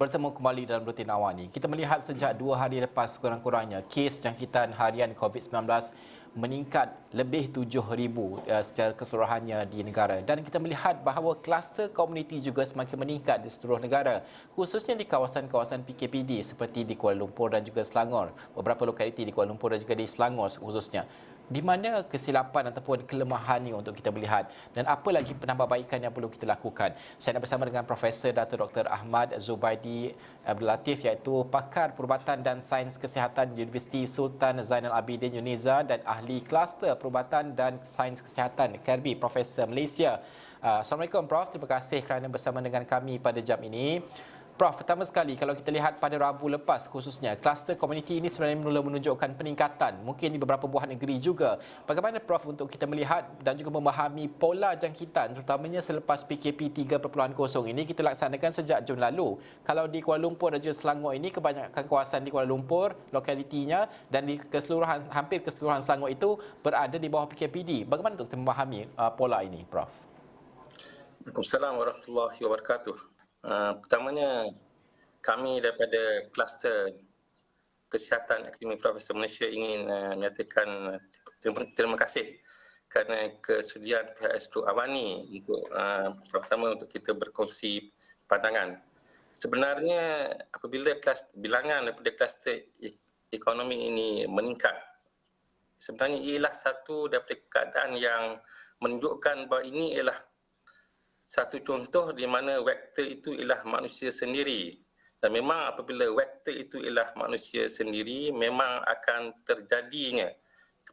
Bertemu kembali dalam rutin awal ni. Kita melihat sejak 2 hari lepas kurang-kurangnya kes jangkitan harian COVID-19 meningkat lebih 7,000 secara keseluruhannya di negara, dan kita melihat bahawa kluster komuniti juga semakin meningkat di seluruh negara, khususnya di kawasan-kawasan PKPD seperti di Kuala Lumpur dan juga Selangor. Beberapa lokaliti di Kuala Lumpur dan juga di Selangor khususnya. Di mana kesilapan ataupun kelemahan ini untuk kita melihat, dan apa lagi penambahbaikan yang perlu kita lakukan? Saya nak bersama dengan Profesor Dato' Dr. Ahmad Zubaidi Abdul Latif, iaitu pakar perubatan dan sains kesihatan Universiti Sultan Zainal Abidin UNIZA dan ahli kluster perubatan dan sains kesihatan KERBI, Profesor Malaysia. Assalamualaikum Prof, terima kasih kerana bersama dengan kami pada jam ini. Prof, pertama sekali kalau kita lihat pada Rabu lepas khususnya, kluster komuniti ini sebenarnya mula menunjukkan peningkatan, mungkin di beberapa buah negeri juga. Bagaimana Prof untuk kita melihat dan juga memahami pola jangkitan terutamanya selepas PKP 3.0 ini kita laksanakan sejak Jun lalu. Kalau di Kuala Lumpur dan juga Selangor ini, kebanyakan kawasan di Kuala Lumpur, lokalitinya dan di keseluruhan, hampir keseluruhan Selangor itu berada di bawah PKPD. Bagaimana untuk kita memahami pola ini, Prof? Waalaikumsalam warahmatullahi wabarakatuh. Pertamanya, kami daripada kluster kesihatan Akademi Profesor Malaysia ingin menyatakan terima kasih kerana kesudian pihak Astro Awani untuk pertama untuk kita berkongsi pandangan. Sebenarnya apabila bilangan daripada kluster ekonomi ini meningkat, sebenarnya ialah satu daripada keadaan yang menunjukkan bahawa ini ialah satu contoh di mana vektor itu ialah manusia sendiri. Dan memang apabila vektor itu ialah manusia sendiri, memang akan terjadinya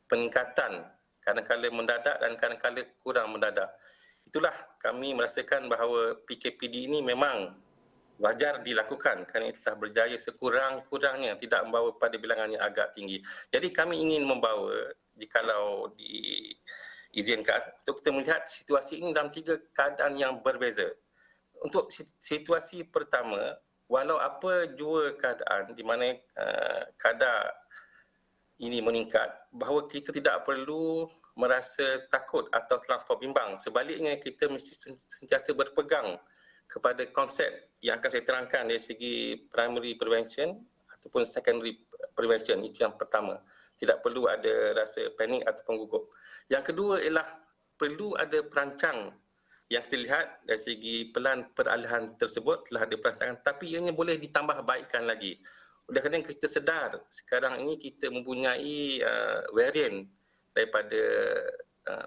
peningkatan, kadang-kadang mendadak dan kadang-kadang kurang mendadak. Itulah kami merasakan bahawa PKPD ini memang wajar dilakukan kerana itu telah berjaya sekurang-kurangnya tidak membawa pada bilangan yang agak tinggi. Jadi kami ingin membawa, jikalau diizinkan, untuk kita melihat situasi ini dalam 3 keadaan yang berbeza. Untuk situasi pertama, walau apa jua keadaan di mana kadar ini meningkat, bahawa kita tidak perlu merasa takut atau terlampau bimbang. Sebaliknya, kita mesti sentiasa berpegang kepada konsep yang akan saya terangkan dari segi primary prevention ataupun secondary prevention. Itu yang pertama. Tidak perlu ada rasa panik ataupun gugup. Yang kedua ialah perlu ada perancang yang kita lihat dari segi pelan peralihan tersebut telah ada perancangan, tapi ianya boleh ditambah baikkan lagi. Oleh kerana kita sedar sekarang ini kita mempunyai varian daripada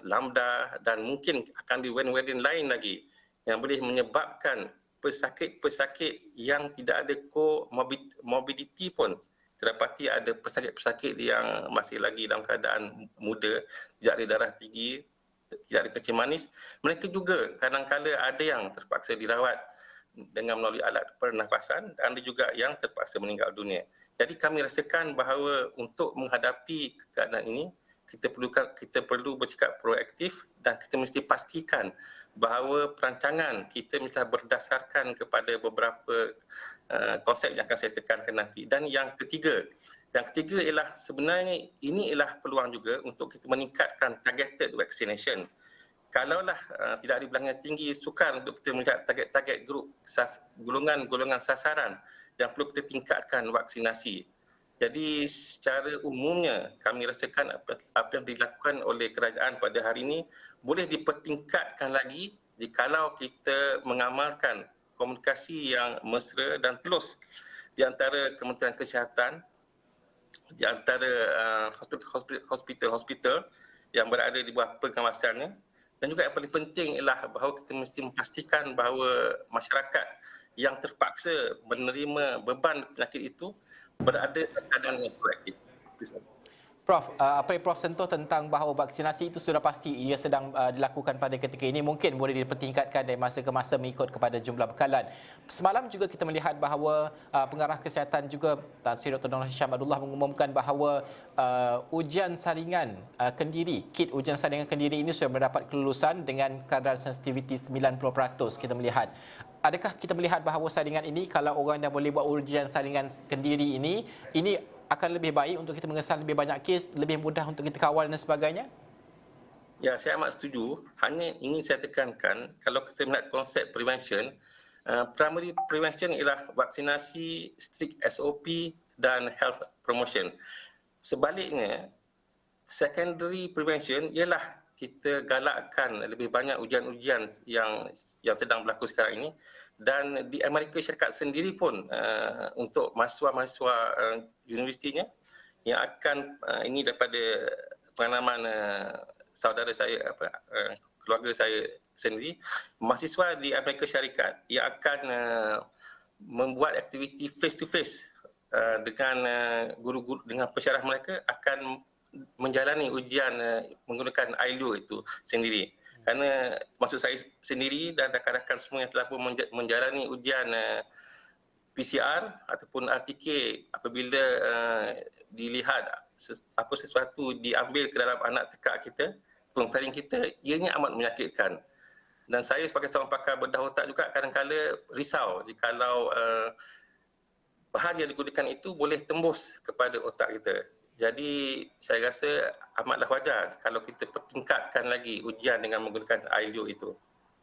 Lambda dan mungkin akan di varian lain lagi yang boleh menyebabkan pesakit-pesakit yang tidak ada comorbidity pun. Terdapati ada pesakit-pesakit yang masih lagi dalam keadaan muda, tidak ada darah tinggi, tidak ada kencing manis. Mereka juga kadang-kadang ada yang terpaksa dirawat dengan melalui alat pernafasan dan ada juga yang terpaksa meninggal dunia. Jadi kami rasakan bahawa untuk menghadapi keadaan ini, kita perlu bersikap proaktif dan kita mesti pastikan bahawa perancangan kita mesti berdasarkan kepada beberapa konsep yang akan saya tekankan nanti. Dan yang ketiga ialah sebenarnya ini ialah peluang juga untuk kita meningkatkan targeted vaccination. Kalaulah tidak ada bilangan tinggi, sukar untuk kita melihat target-target grup golongan sasaran yang perlu kita tingkatkan vaksinasi. Jadi secara umumnya kami rasakan apa yang dilakukan oleh kerajaan pada hari ini boleh dipertingkatkan lagi jikalau kita mengamalkan komunikasi yang mesra dan telus di antara Kementerian Kesihatan, di antara hospital-hospital yang berada di bawah pengawasannya, dan juga yang paling penting ialah bahawa kita mesti memastikan bahawa masyarakat yang terpaksa menerima beban penyakit itu berada dalam keadaan yang proaktif. Prof, apa yang Prof sentuh tentang bahawa vaksinasi itu sudah pasti ia sedang dilakukan pada ketika ini, mungkin boleh dipertingkatkan dari masa ke masa mengikut kepada jumlah bekalan. Semalam juga kita melihat bahawa pengarah kesihatan juga Tan Sri Dr. Nur Hisham Abdullah mengumumkan bahawa ujian saringan kendiri, kit ujian saringan kendiri ini sudah mendapat kelulusan dengan kadar sensitiviti 90%. Kita melihat, adakah kita melihat bahawa saringan ini, kalau orang dah boleh buat ujian saringan kendiri ini akan lebih baik untuk kita mengesan lebih banyak kes, lebih mudah untuk kita kawal dan sebagainya? Ya, saya amat setuju. Hanya ingin saya tekankan, kalau kita melihat konsep prevention, Primary prevention ialah vaksinasi, strict SOP dan health promotion. Sebaliknya, secondary prevention ialah kita galakkan lebih banyak ujian-ujian yang sedang berlaku sekarang ini, dan di Amerika Syarikat sendiri pun untuk mahasiswa-mahasiswa universitinya yang akan ini daripada pengalaman saudara saya, keluarga saya sendiri, mahasiswa di Amerika Syarikat yang akan membuat aktiviti face to face dengan guru-guru, dengan pensyarah mereka akan menjalani ujian menggunakan ILO itu sendiri. Kerana maksud saya sendiri dan rakan-rakan semua yang telah pun menjalani ujian PCR ataupun RTK, apabila dilihat apa sesuatu diambil ke dalam anak tekak kita, pemfaring kita, ianya amat menyakitkan. Dan saya sebagai seorang pakar bedah otak juga kadang-kadang risau jikalau bahan yang digunakan itu boleh tembus kepada otak kita. Jadi saya rasa amatlah wajar kalau kita pertingkatkan lagi ujian dengan menggunakan ILO itu.